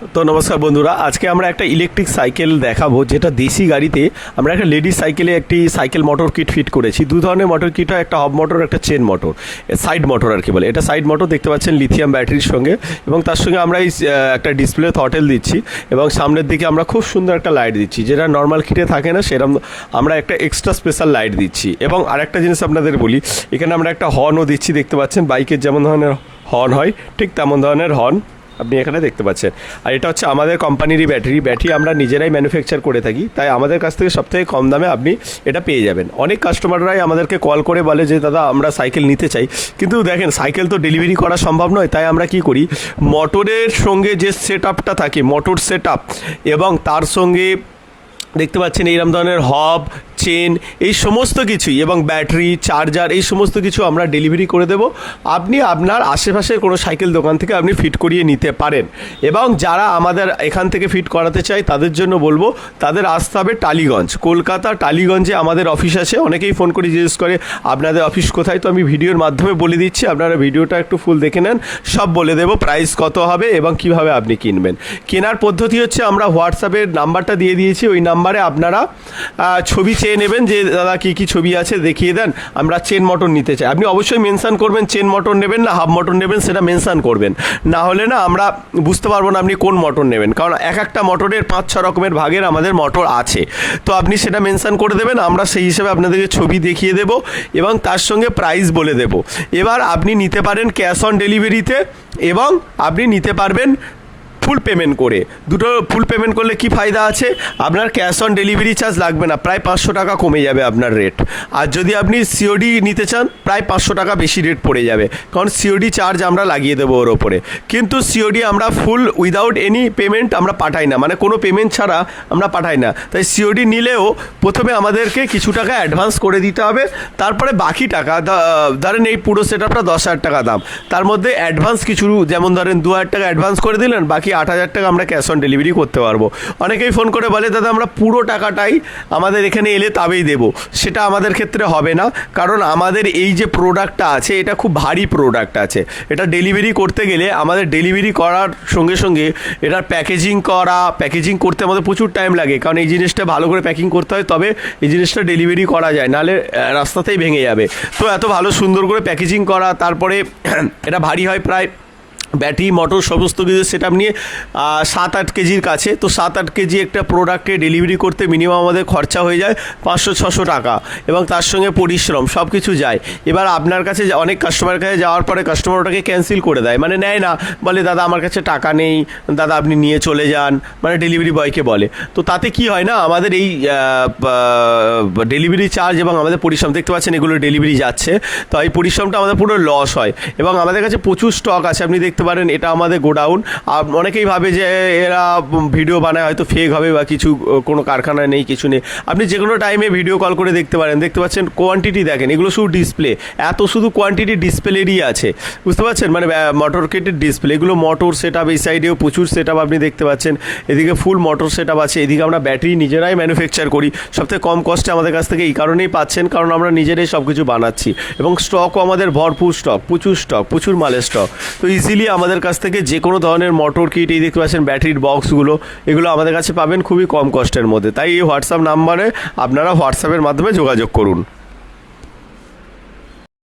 তো নমস্কার বন্ধুরা, আজকে আমরা একটা ইলেকট্রিক সাইকেল দেখাবো যেটা দেশি গাড়িতে আমরা একটা লেডিস সাইকেলে একটি সাইকেল মোটর কিট ফিট করেছি। দু ধরনের মোটর কিট হয়, একটা হব মোটর, একটা চেন মোটর, সাইড মোটর আর কি বলে। এটা সাইড মোটর দেখতে পাচ্ছেন লিথিয়াম ব্যাটারির সঙ্গে, এবং তার সঙ্গে আমরা এই একটা ডিসপ্লে থ্রটেল দিচ্ছি, এবং সামনের দিকে আমরা খুব সুন্দর একটা লাইট দিচ্ছি যেটা নর্মাল কিটে থাকে না, সেরকম আমরা একটা এক্সট্রা স্পেশাল লাইট দিচ্ছি। এবং আরেকটা জিনিস আপনাদের বলি, এখানে আমরা একটা হর্নও দিচ্ছি, দেখতে পাচ্ছেন বাইকের যেমন ধরনের হর্ন হয় ঠিক তেমন ধরনের হর্ন আপনি এখানে দেখতে পাচ্ছেন। আর এটা হচ্ছে আমাদের কোম্পানিরই ব্যাটারি আমরা নিজেরাই ম্যানুফ্যাকচার করে থাকি, তাই আমাদের কাছ থেকে সবথেকে কম দামে আপনি এটা পেয়ে যাবেন। অনেক কাস্টমাররাই আমাদেরকে কল করে বলে যে দাদা আমরা সাইকেল নিতে চাই, কিন্তু দেখেন সাইকেল তো ডেলিভারি করা সম্ভব নয়, তাই আমরা কি করি, মোটরের সঙ্গে যে সেট আপটা থাকে, মোটর সেট আপ, এবং তার সঙ্গে দেখতে পাচ্ছেন এইরকম ধরনের হব, চেন, এই সমস্ত কিছুই, এবং ব্যাটারি, চার্জার, এই সমস্ত কিছু আমরা ডেলিভারি করে দেব। আপনি আপনার আশেপাশের কোনো সাইকেল দোকান থেকে আপনি ফিট করিয়ে নিতে পারেন। এবং যারা আমাদের এখান থেকে ফিট করাতে চায় তাদের জন্য বলবো, তাদের আসতে হবে টালিগঞ্জ, কলকাতা টালিগঞ্জে আমাদের অফিস আছে। অনেকেই ফোন করে জিজ্ঞেস করে আপনাদের অফিস কোথায়, তো আমি ভিডিওর মাধ্যমে বলে দিচ্ছি, আপনারা ভিডিওটা একটু ফুল দেখে নেন, সব বলে দেবো, প্রাইস কত হবে এবং কিভাবে আপনি কিনবেন। কেনার পদ্ধতি হচ্ছে, আমরা হোয়াটসঅ্যাপের নাম্বারটা দিয়ে দিয়েছি, ওই নাম্বারে আপনারা ছবি চেয়ে নেবেন যে দাদা কী কী ছবি আছে দেখিয়ে দেন, আমরা চেন মোটর নিতে চাই। আপনি অবশ্যই মেনশান করবেন চেন মোটর নেবেন না হাফ মোটর নেবেন, সেটা মেনশান করবেন, না হলে না আমরা বুঝতে পারবো না আপনি কোন মোটর নেবেন, কারণ এক একটা মোটরের 5-6 রকমের ভাগের আমাদের মোটর আছে। তো আপনি সেটা মেনশান করে দেবেন, আমরা সেই হিসেবে আপনাদেরকে ছবি দেখিয়ে দেব এবং তার সঙ্গে প্রাইস বলে দেব। এবার আপনি নিতে পারেন ক্যাশ অন ডেলিভারিতে, এবং আপনি নিতে পারবেন ফুল পেমেন্ট করে। দুটো ফুল পেমেন্ট করলে কি ফায়দা আছে, আপনার ক্যাশ অন ডেলিভারি চার্জ লাগবে না, প্রায় 500 টাকা কমে যাবে আপনার রেট। আর যদি আপনি সিওডি নিতে চান, প্রায় 500 টাকা বেশি রেট পড়ে যাবে, কারণ সিওডি চার্জ আমরা লাগিয়ে দেবো ওর ওপরে। কিন্তু সিওডি আমরা ফুল উইদাউট এনি পেমেন্ট আমরা পাঠাই না, মানে কোনো পেমেন্ট ছাড়া আমরা পাঠাই না। তাই সিওডি নিলেও প্রথমে আমাদেরকে কিছু টাকা অ্যাডভান্স করে দিতে হবে, তারপরে বাকি টাকা, ধরেন এই পুরো সেট আপটা 10,000 টাকা দাম, তার মধ্যে অ্যাডভান্স কিছু, যেমন ধরেন 2,000 টাকা অ্যাডভান্স করে দিলেন, বাকি 8,000 টাকা আমরা ক্যাশ অন ডেলিভারি করতে পারবো। অনেকেই ফোন করে বলে দাদা আমরা পুরো টাকাটাই আমাদের এখানে এলে তবেই দেবো, সেটা আমাদের ক্ষেত্রে হবে না, কারণ আমাদের এই যে প্রোডাক্টটা আছে এটা খুব ভারী প্রোডাক্ট আছে। এটা ডেলিভারি করতে গেলে আমাদের ডেলিভারি করার সঙ্গে সঙ্গে এটার প্যাকেজিং করতে আমাদের প্রচুর টাইম লাগে, কারণ এই জিনিসটা ভালো করে প্যাকিং করতে হয়, তবে এই জিনিসটা ডেলিভারি করা যায়, নাহলে রাস্তাতেই ভেঙে যাবে। তো এত ভালো সুন্দর করে প্যাকেজিং করা, তারপরে এটা ভারী হয়, প্রায় ব্যাটারি মোটর সমস্ত কিছু সেট আপ নিয়ে 7-8 কেজির কাছে। তো 7-8 কেজি একটা প্রোডাক্টে ডেলিভারি করতে মিনিমাম আমাদের খরচা হয়ে যায় 500-600 টাকা, এবং তার সঙ্গে পরিশ্রম সব কিছু যায়। এবার আপনার কাছে অনেক কাস্টমারের কাছে যাওয়ার পরে কাস্টমার ওটাকে ক্যান্সেল করে দেয়, মানে নেয় না, বলে দাদা আমার কাছে টাকা নেই, দাদা আপনি নিয়ে চলে যান, মানে ডেলিভারি বয়কে বলে। তো তাতে কি হয় না, আমাদের এই ডেলিভারি চার্জ এবং আমাদের পরিশ্রম, দেখতে পাচ্ছেন এগুলো ডেলিভারি যাচ্ছে, তো এই পরিশ্রমটা আমাদের পুরো লস হয়। এবং আমাদের কাছে প্রচুর স্টক আছে, আপনি দেখতে পারেন এটা আমাদের গোডাউন। অনেকেই ভাবে যে এরা ভিডিও বানায়, হয়তো ফেক হবে বা কিছু, কোনো কারখানা নেই, কিছু নেই। আপনি যে কোনো টাইমে ভিডিও কল করে দেখতে পারেন, দেখতে পাচ্ছেন কোয়ান্টিটি দেখেন, এগুলো শুধু ডিসপ্লে, এত শুধু কোয়ান্টিটি ডিসপ্লেরই আছে, বুঝতে পারছেন, মানে মোটর কিটের ডিসপ্লে, এগুলো মোটর সেট আপ, এই সাইডেও প্রচুর সেট আপ আপনি দেখতে পাচ্ছেন, এদিকে ফুল মোটর সেট আপ আছে, এদিকে আমরা ব্যাটারি নিজেরাই ম্যানুফ্যাকচার করি, সবথেকে কম কস্টে আমাদের কাছ থেকে এই কারণেই পাচ্ছেন, কারণ আমরা নিজেরাই সব কিছু বানাচ্ছি, এবং স্টকও আমাদের ভরপুর স্টক, প্রচুর মালের স্টক। তো ইজিলি আমাদের কাছ থেকে যে কোনো ধরনের মোটর কিট, এই দেখতে পাচ্ছেন ব্যাটারির বক্সগুলো, এগুলো আমাদের কাছে পাবেন খুবই কম কস্টের মধ্যে। তাই এই হোয়াটসঅ্যাপ নাম্বারে আপনারা হোয়াটসঅ্যাপের মাধ্যমে যোগাযোগ করুন।